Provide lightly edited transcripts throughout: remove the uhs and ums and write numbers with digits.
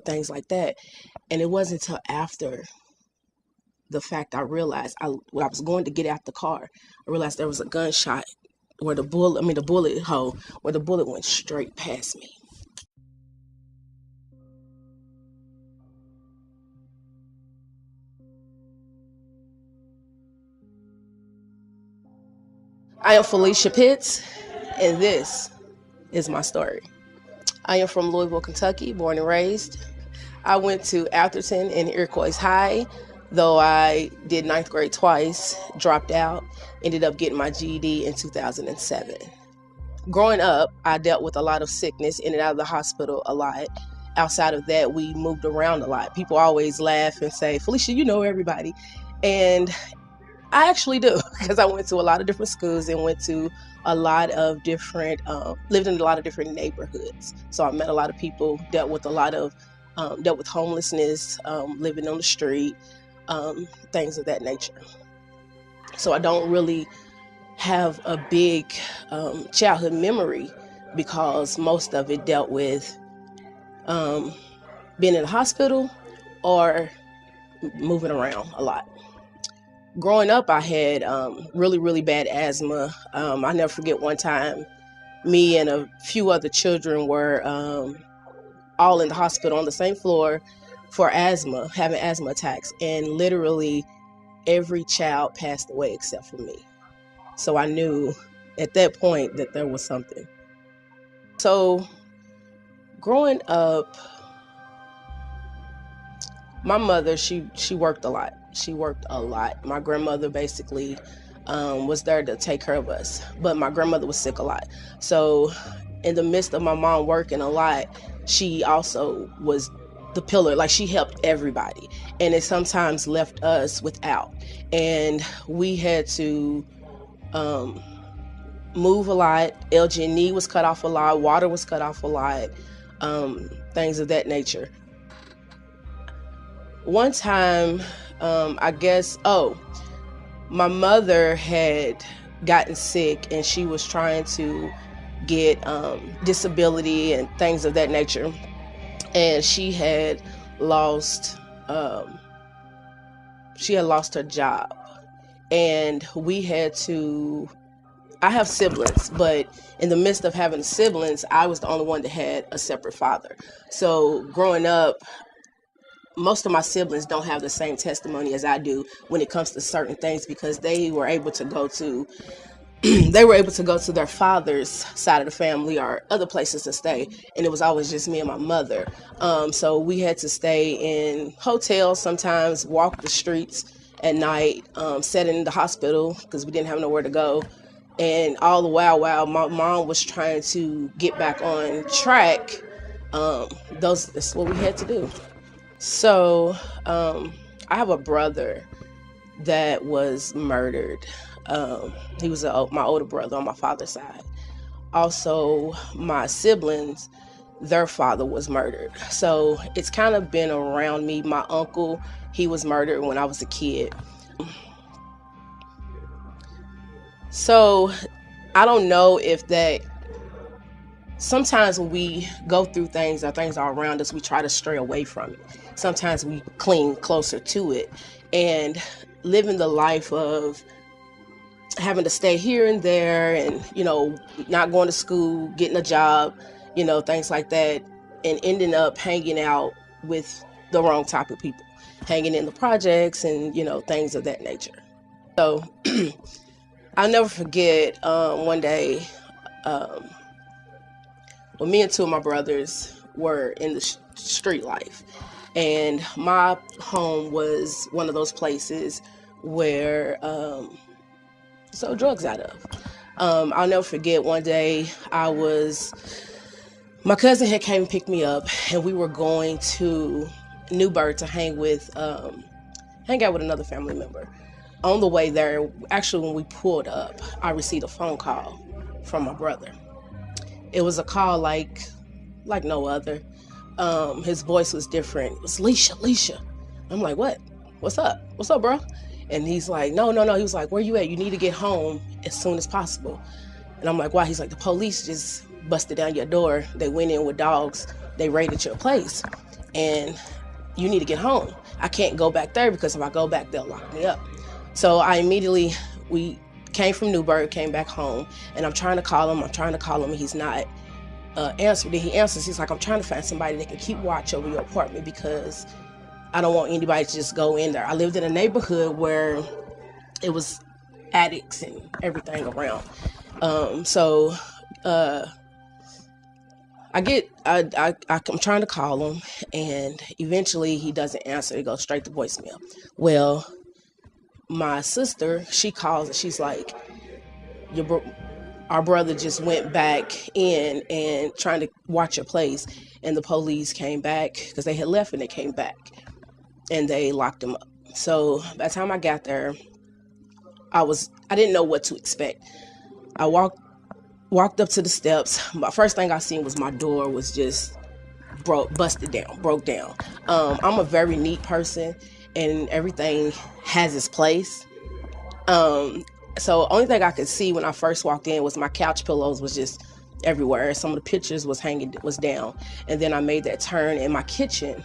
things like that. And it wasn't until after the fact I realized when I was going to get out the car, I realized there was a gunshot where the bullet hole where the bullet went straight past me. I am Felicia Pitts, and this is my story. I am from Louisville, Kentucky, born and raised. I went to Atherton and Iroquois High, though I did ninth grade twice, dropped out, ended up getting my GED in 2007. Growing up, I dealt with a lot of sickness, in and out of the hospital a lot. Outside of that, we moved around a lot. People always laugh and say, Felicia, you know everybody. And I actually do, because I went to a lot of different schools and went to a lot of different, lived in a lot of different neighborhoods. So I met a lot of people, dealt with homelessness, living on the street, things of that nature. So I don't really have a big childhood memory because most of it dealt with being in the hospital or moving around a lot. Growing up, I had really, really bad asthma. I never forget one time, me and a few other children were all in the hospital on the same floor for asthma, having asthma attacks. And literally every child passed away except for me. So I knew at that point that there was something. So growing up, my mother, she worked a lot. My grandmother basically was there to take care of us, but my grandmother was sick a lot. So in the midst of my mom working a lot, she also was the pillar. Like, she helped everybody, and it sometimes left us without. And we had to move a lot. LG&E was cut off a lot. Water was cut off a lot. Things of that nature. One time, my mother had gotten sick and she was trying to get disability and things of that nature. And she had lost her job. And I have siblings, but in the midst of having siblings, I was the only one that had a separate father. So growing up, most of my siblings don't have the same testimony as I do when it comes to certain things, because they were able to go to their father's side of the family or other places to stay, and it was always just me and my mother. So we had to stay in hotels sometimes, walk the streets at night, sit in the hospital because we didn't have nowhere to go. And all the while my mom was trying to get back on track, that's what we had to do. So I have a brother that was murdered. He was my older brother on my father's side. Also, my siblings, their father was murdered. So it's kind of been around me. My uncle, he was murdered when I was a kid. So I don't know if that, sometimes when we go through things or things are around us, we try to stray away from it. Sometimes we cling closer to it, and living the life of having to stay here and there and, not going to school, getting a job, things like that, and ending up hanging out with the wrong type of people, hanging in the projects and, things of that nature. So I'll never forget one day, when me and two of my brothers were in the street life, and my home was one of those places where sold drugs out of. I'll never forget one day my cousin had came and picked me up, and we were going to Newburgh to hang out with another family member. On the way there, actually when we pulled up, I received a phone call from my brother. It was a call like no other. His voice was different. It was Leisha. I'm like, what? What's up? What's up, bro? And he's like, no. He was like, where you at? You need to get home as soon as possible. And I'm like, why? He's like, the police just busted down your door. They went in with dogs. They raided your place. and you need to get home. I can't go back there because if I go back, they'll lock me up. So we came from Newburgh, came back home, and I'm trying to call him. And he's not answered. He answers. He's like, I'm trying to find somebody that can keep watch over your apartment because I don't want anybody to just go in there. I lived in a neighborhood where it was addicts and everything around. So I'm trying to call him, and eventually he doesn't answer. It goes straight to voicemail. Well, my sister, she calls and she's like, our brother just went back in and trying to watch your place, and the police came back because they had left, and they came back and they locked him up. So by the time I got there, I didn't know what to expect. I walked up to the steps. My first thing I seen was my door was just broke down. I'm a very neat person, and everything has its place. So only thing I could see when I first walked in was my couch pillows was just everywhere. Some of the pictures was down. And then I made that turn, and my kitchen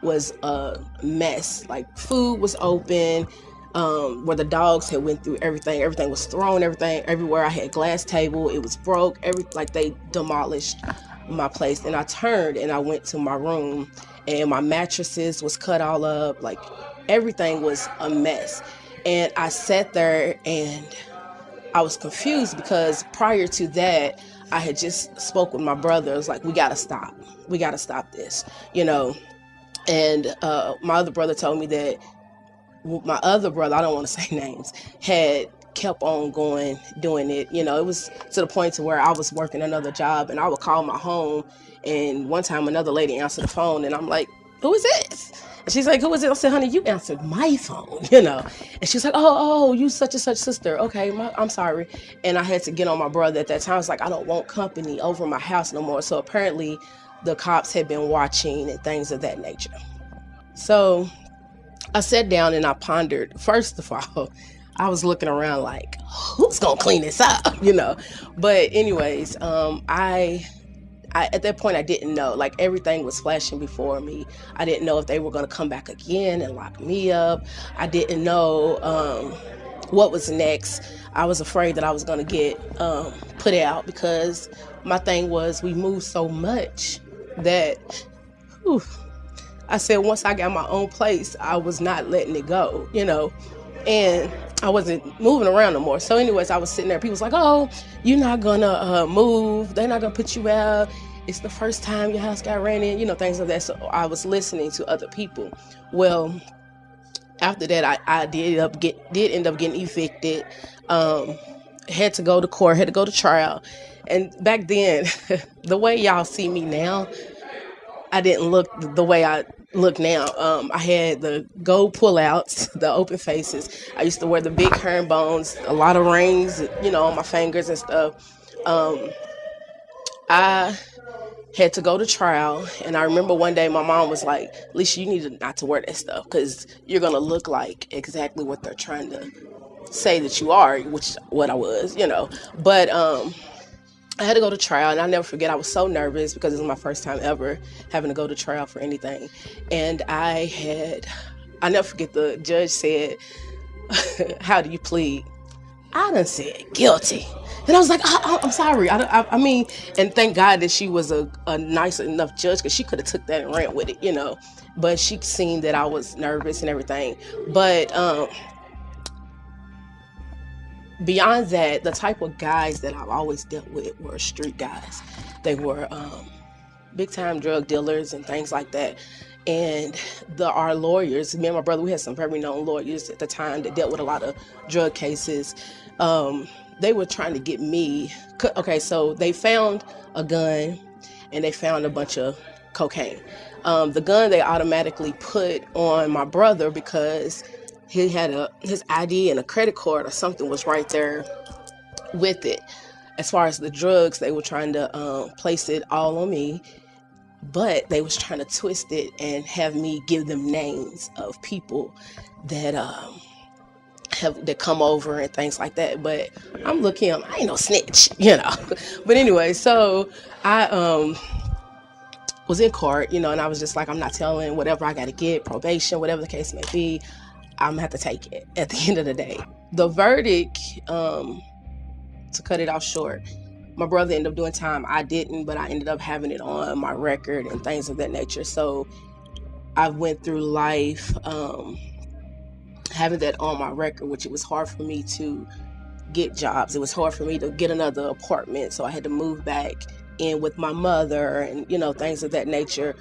was a mess. Like, food was open, where the dogs had went through everything. Everything was thrown, everywhere. I had a glass table. It was broke. Like they demolished my place. And I turned and I went to my room, and my mattresses was cut all up. Like, everything was a mess. And I sat there and I was confused because prior to that, I had just spoke with my brother. I was like, we got to stop this, And my other brother told me that my other brother, I don't want to say names, had kept on doing it. It was to the point to where I was working another job, and I would call my home, and one time another lady answered the phone, and I'm like, who is this? And she's like, who is it? I said, honey, you answered my phone, And she's like, oh, you such and such sister. Okay, I'm sorry. And I had to get on my brother at that time. I was like, I don't want company over my house no more. So apparently the cops had been watching and things of that nature. So I sat down and I pondered. First of all, I was looking around like, who's going to clean this up, But anyways, I at that point, I didn't know. Like, everything was flashing before me. I didn't know if they were going to come back again and lock me up. I didn't know what was next. I was afraid that I was going to get put out because my thing was we moved so much that I said once I got my own place, I was not letting it go, and I wasn't moving around no more. So anyways, I was sitting there. People was like, oh, you're not going to move. They're not going to put you out. It's the first time your house got ran in, things like that. So I was listening to other people. Well, after that, I did end up getting evicted. Had to go to court, had to go to trial. And back then, the way y'all see me now, I didn't look the way I look now. I had the gold pullouts, the open faces. I used to wear the big herringbones, a lot of rings, on my fingers and stuff. I had to go to trial, and I remember one day my mom was like, Alicia, you need not to wear that stuff because you're going to look like exactly what they're trying to say that you are, which what I was, But I had to go to trial, and I'll never forget, I was so nervous because it was my first time ever having to go to trial for anything. And I never forget, the judge said, how do you plead? I done said guilty. And I was like, I'm sorry. I mean, and thank God that she was a nice enough judge because she could have took that and ran with it, But she seen that I was nervous and everything. But beyond that, the type of guys that I've always dealt with were street guys. They were big time drug dealers and things like that. And our lawyers, me and my brother, we had some very known lawyers at the time that dealt with a lot of drug cases. They were trying to get me. Okay, so they found a gun and they found a bunch of cocaine. The gun they automatically put on my brother because he had his ID and a credit card or something was right there with it. As far as the drugs, they were trying to place it all on me, but they was trying to twist it and have me give them names of people that that come over and things like that. But I'm looking, I ain't no snitch, But anyway, so I was in court, and I was just like, I'm not telling, whatever I got to get, probation, whatever the case may be, I'm gonna have to take it at the end of the day. The verdict, to cut it off short, my brother ended up doing time. I didn't, but I ended up having it on my record and things of that nature. So I went through life having that on my record, which it was hard for me to get jobs. It was hard for me to get another apartment. So I had to move back in with my mother and, things of that nature.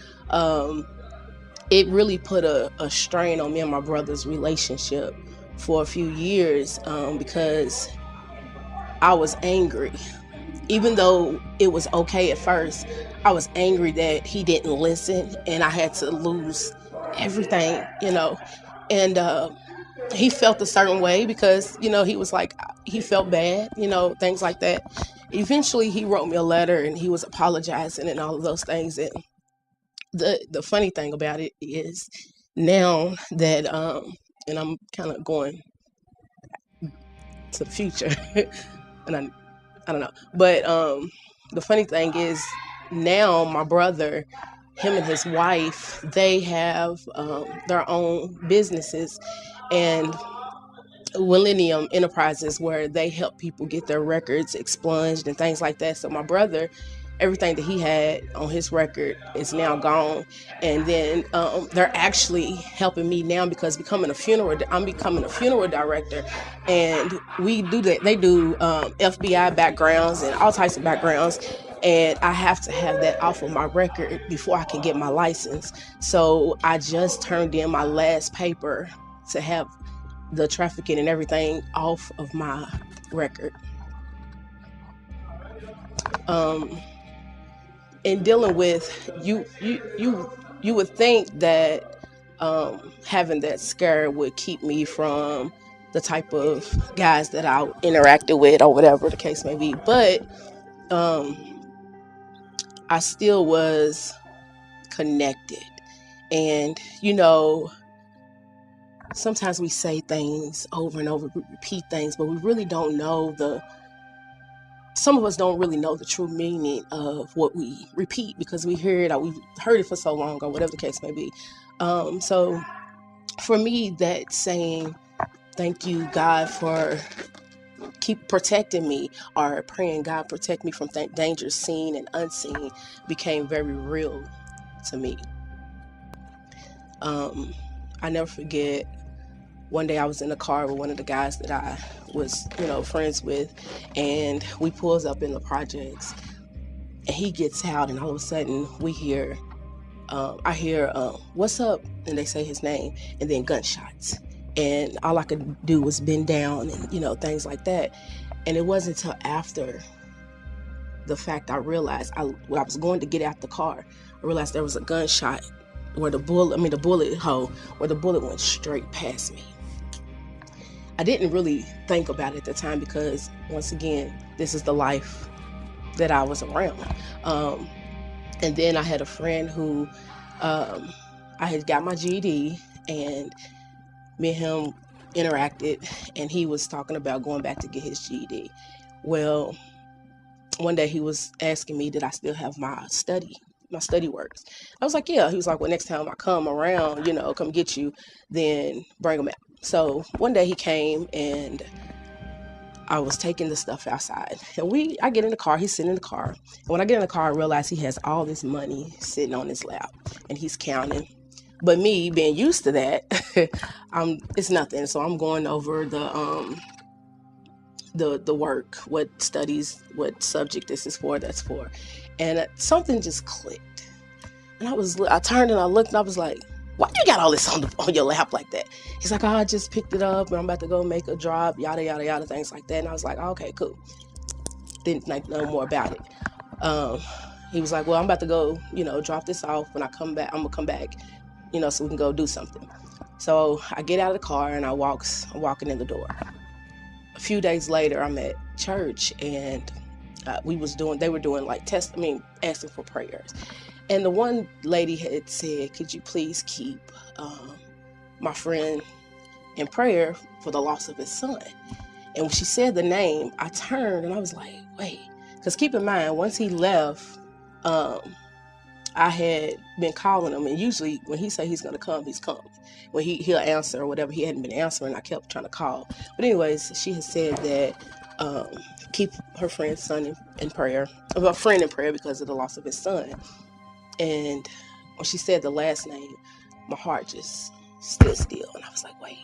It really put a strain on me and my brother's relationship for a few years because I was angry. Even though it was okay at first, I was angry that he didn't listen and I had to lose everything, and he felt a certain way because, he was like, he felt bad, things like that. Eventually he wrote me a letter and he was apologizing and all of those things. And the funny thing about it is now that, and I'm kind of going to the future and I don't know, but the funny thing is now my brother, him and his wife, they have their own businesses and Millennium Enterprises where they help people get their records expunged and things like that. So my brother, everything that he had on his record is now gone. And then they're actually helping me now because I'm becoming a funeral director, and we do that. They do FBI backgrounds and all types of backgrounds. And I have to have that off of my record before I can get my license. So I just turned in my last paper to have the trafficking and everything off of my record. In dealing with you would think that having that scare would keep me from the type of guys that I interacted with or whatever the case may be, but I still was connected. And sometimes we say things over and over, we repeat things, but we really don't know some of us don't really know the true meaning of what we repeat because we hear it or we've heard it for so long or whatever the case may be. So for me, that saying, thank you, God, for keep protecting me, or praying, God, protect me from danger seen and unseen, became very real to me. I never forget, one day I was in the car with one of the guys that I was, friends with, and we pulls up in the projects, and he gets out, and all of a sudden we hear, I hear, what's up? And they say his name, and then gunshots. And all I could do was bend down and, things like that. And it wasn't until after the fact I realized, when I was going to get out the car, I realized there was a gunshot where the bullet hole, where the bullet went straight past me. I didn't really think about it at the time because, once again, this is the life that I was around. And then I had a friend who, I had got my GED, and me and him interacted, and he was talking about going back to get his GED. Well, one day he was asking me, did I still have my study works? I was like, yeah. He was like, well, next time I come around, come get you, then bring them out. So one day he came, and I was taking the stuff outside, and I get in the car, he's sitting in the car. And when I get in the car, I realize he has all this money sitting on his lap, and he's counting. But me being used to that, it's nothing. So I'm going over the work, what studies, what subject this is for, that's for. And something just clicked. And I turned and I looked, and I was like, why you got all this on your lap like that? He's like, oh, I just picked it up and I'm about to go make a drop, yada, yada, yada, things like that. And I was like, oh, okay, cool. Didn't know more about it. He was like, well, I'm about to go, drop this off. When I come back, I'm going to come back, so we can go do something. So I get out of the car and I'm walking in the door. A few days later, I'm at church, and they were doing like asking for prayers. And the one lady had said, could you please keep my friend in prayer for the loss of his son? And when she said the name, I turned and I was like, wait, because keep in mind, once he left I had been calling him, and usually when he say he's gonna come, he's coming. When he'll answer or whatever, he hadn't been answering. I kept trying to call, but anyways, she had said that keep her friend's son in prayer, a friend in prayer because of the loss of his son. And when she said the last name, my heart just stood still, and I was like, wait,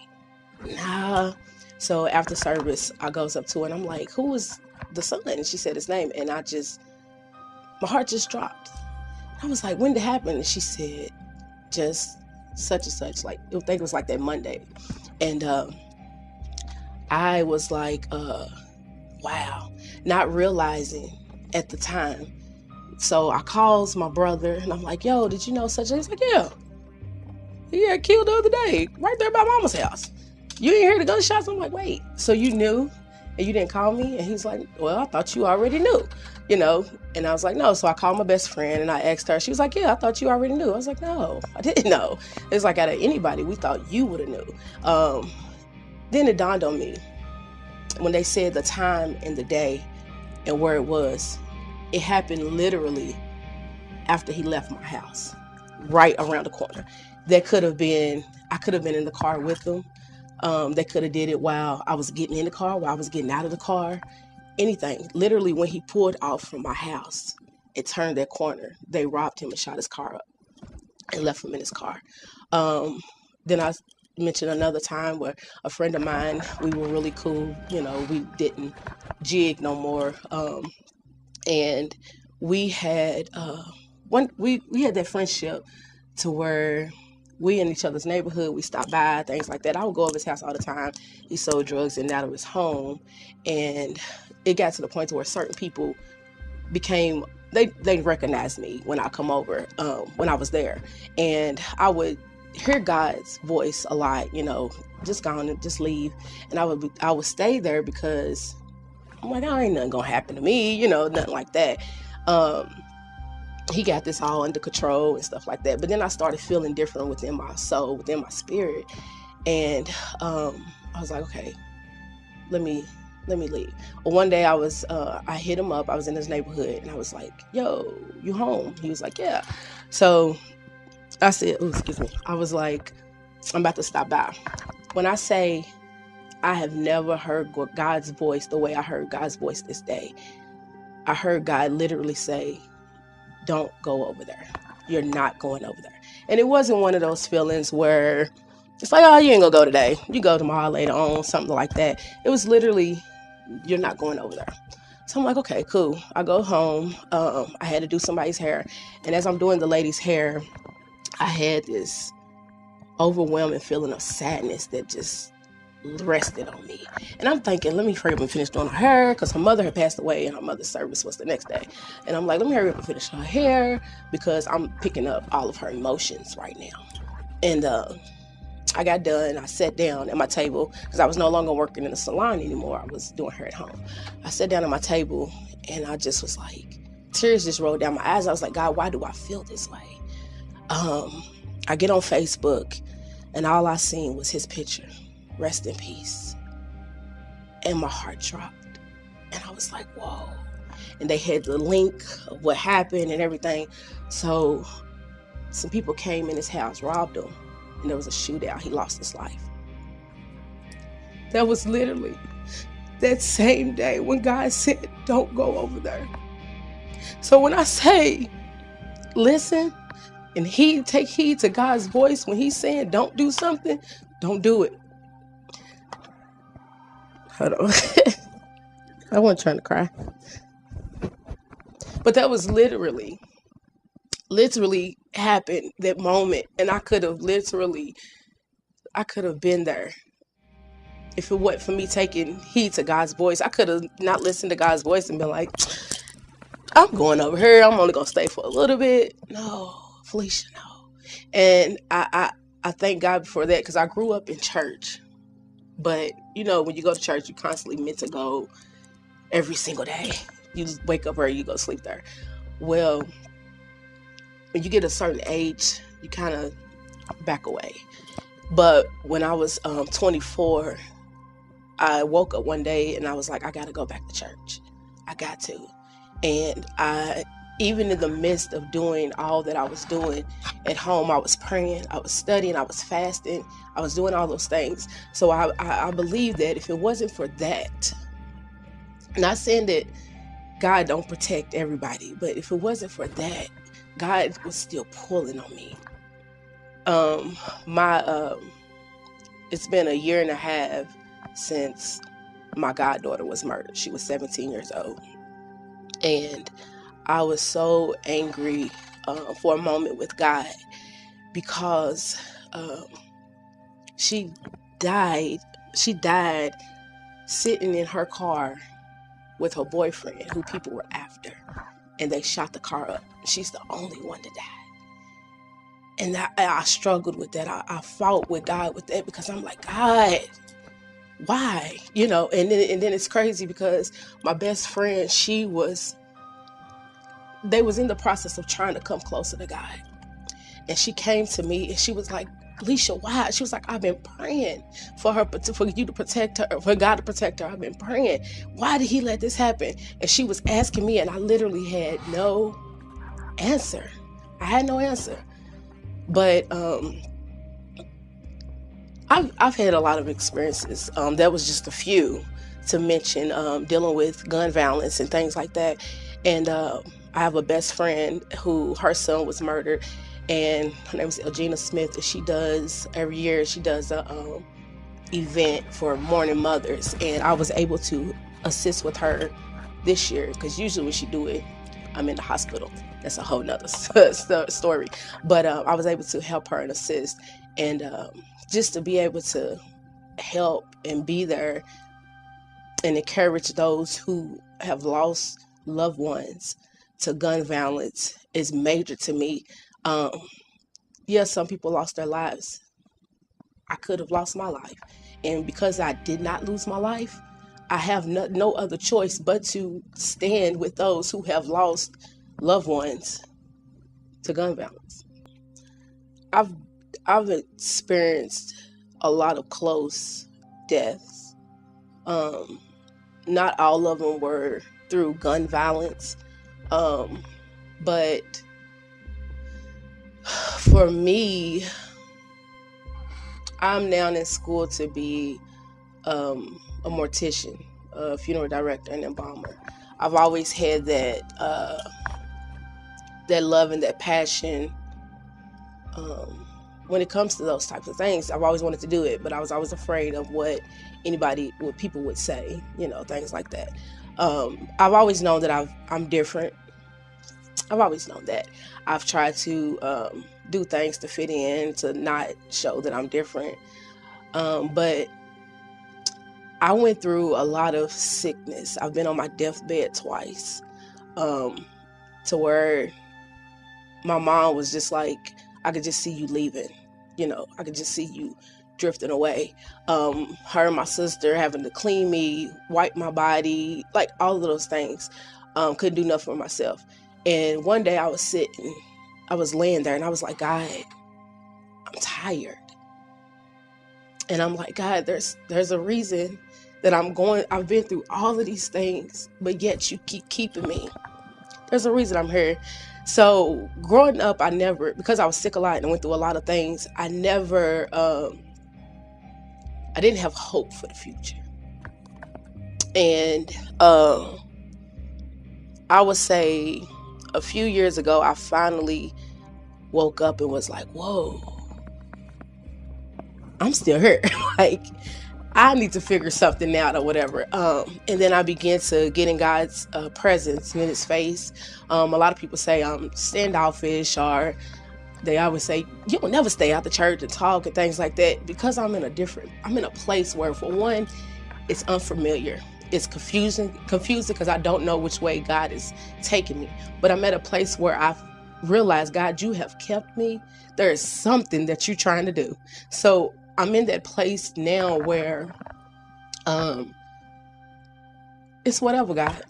nah. So after service, I goes up to her and I'm like, who was the son? And she said his name, and my heart just dropped. I was like, when did it happen? And she said, just such and such. Like, I think it was like that Monday. And I was like, wow, not realizing at the time. So I calls my brother and I'm like, yo, did you know such and such? He's like, yeah. He got killed the other day, right there by mama's house. You didn't hear the gunshots? I'm like, wait, so you knew and you didn't call me? And he's like, well, I thought you already knew, And I was like, no. So I called my best friend and I asked her. She was like, yeah, I thought you already knew. I was like, no, I didn't know. It's like, out of anybody, we thought you would have knew. Then it dawned on me when they said the time and the day and where it was. It happened literally after he left my house, right around the corner. I could have been in the car with them. They could have did it while I was getting in the car, while I was getting out of the car, anything. Literally, when he pulled off from my house and turned that corner, they robbed him and shot his car up and left him in his car. Then I mentioned another time where a friend of mine, we were really cool. We didn't jig no more. And we had we had that friendship to where we in each other's neighborhood, we stopped by, things like that. I would go over his house all the time. He sold drugs in and out of his home. And it got to the point to where certain people they recognized me when I come over, when I was there. And I would hear God's voice a lot, just go on and just leave. And I would stay there because I'm like, oh, ain't nothing gonna happen to me, nothing like that. He got this all under control and stuff like that. But then I started feeling different within my soul, within my spirit. And I was like, okay, let me leave. Well, one day I hit him up. I was in his neighborhood and I was like, yo, you home? He was like, yeah. So I said, oh, excuse me. I was like, I'm about to stop by. When I say I have never heard God's voice the way I heard God's voice this day, I heard God literally say, don't go over there. You're not going over there. And it wasn't one of those feelings where it's like, oh, you ain't gonna go today. You go tomorrow later on, something like that. It was literally, you're not going over there. So I'm like, okay, cool. I go home. I had to do somebody's hair. And as I'm doing the lady's hair, I had this overwhelming feeling of sadness that just rested on me. And I'm thinking, let me hurry up and finish doing her hair, because her mother had passed away and her mother's service was the next day. And I'm like, let me hurry up and finish her hair because I'm picking up all of her emotions right now. And I got done. I sat down at my table because I was no longer working in the salon anymore. I was doing her at home. I sat down at my table and I just was like, tears just rolled down my eyes. I was like, God, why do I feel this way? I get on Facebook and all I seen was his picture. Rest in peace. And my heart dropped. And I was like, whoa. And they had the link of what happened and everything. So some people came in his house, robbed him, and there was a shootout. He lost his life. That was literally that same day when God said, don't go over there. So when I say, listen, and take heed to God's voice when he's saying don't do something, don't do it. Hold on. I wasn't trying to cry. But that was literally happened, that moment. And I could have been there. If it wasn't for me taking heed to God's voice, I could have not listened to God's voice and been like, I'm going over here. I'm only going to stay for a little bit. No, Felicia, no. And I thank God for that, because I grew up in church. But, when you go to church, you constantly meant to go every single day. You just wake up early, you go sleep there. Well, when you get a certain age, you kind of back away. But when I was 24, I woke up one day and I was like, I got to go back to church. I got to. And I even in the midst of doing all that I was doing at home, I was praying, I was studying, I was fasting, I was doing all those things. So I believe that if it wasn't for that, not saying that God don't protect everybody, but if it wasn't for that, God was still pulling on me. My It's been a year and a half since my goddaughter was murdered. She was 17 years old, and I was so angry for a moment with God because she died. She died sitting in her car with her boyfriend, who people were after, and they shot the car up. She's the only one to die. And I struggled with that. I fought with God with that because I'm like, God, why? And then it's crazy because my best friend, they was in the process of trying to come closer to God. And she came to me and she was like, Alicia, why? She was like, I've been praying for you to protect her, for God to protect her. I've been praying. Why did he let this happen? And she was asking me, and I literally had no answer. I had no answer. But I've had a lot of experiences. That was just a few to mention, dealing with gun violence and things like that. And I have a best friend who her son was murdered, and her name is Elgina Smith. And she does every year. She does a event for mourning mothers, and I was able to assist with her this year because usually when she do it, I'm in the hospital. That's a whole nother story. But I was able to help her and assist, and just to be able to help and be there and encourage those who have lost loved ones to gun violence is major to me. Yes, some people lost their lives. I could have lost my life. And because I did not lose my life, I have no other choice but to stand with those who have lost loved ones to gun violence. I've experienced a lot of close deaths. Not all of them were through gun violence, but for me, I'm now in school to be a mortician, a funeral director, and embalmer. I've always had that love and that passion when it comes to those types of things. I've always wanted to do it, but I was always afraid of what people would say, things like that. I've always known that I'm different. I've always known that. I've tried to do things to fit in, to not show that I'm different. But I went through a lot of sickness. I've been on my deathbed twice, to where my mom was just like, I could just see you leaving. I could just see you drifting away. Her and my sister having to clean me, wipe my body, like all of those things. Couldn't do nothing for myself. And one day I was laying there and I was like, God, I'm tired. And I'm like, God, there's a reason that I've been through all of these things, but yet you keep keeping me. There's a reason I'm here. So growing up, because I was sick a lot and went through a lot of things, I didn't have hope for the future. And I would say a few years ago, I finally woke up and was like, whoa, I'm still here. Like, I need to figure something out or whatever. And then I began to get in God's presence and in his face. A lot of people say I'm standoffish, or they always say, you will never stay out the church and talk and things like that, because I'm in a place where, for one, it's unfamiliar. It's confusing because I don't know which way God is taking me. But I'm at a place where I've realized, God, you have kept me. There is something that you're trying to do. So I'm in that place now where it's whatever, God.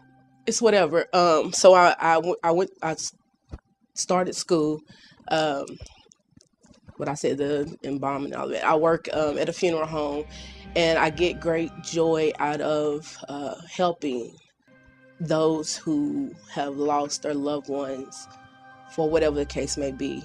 It's whatever. So I started school. What I said, the embalming and all that. I work at a funeral home, and I get great joy out of helping those who have lost their loved ones, for whatever the case may be.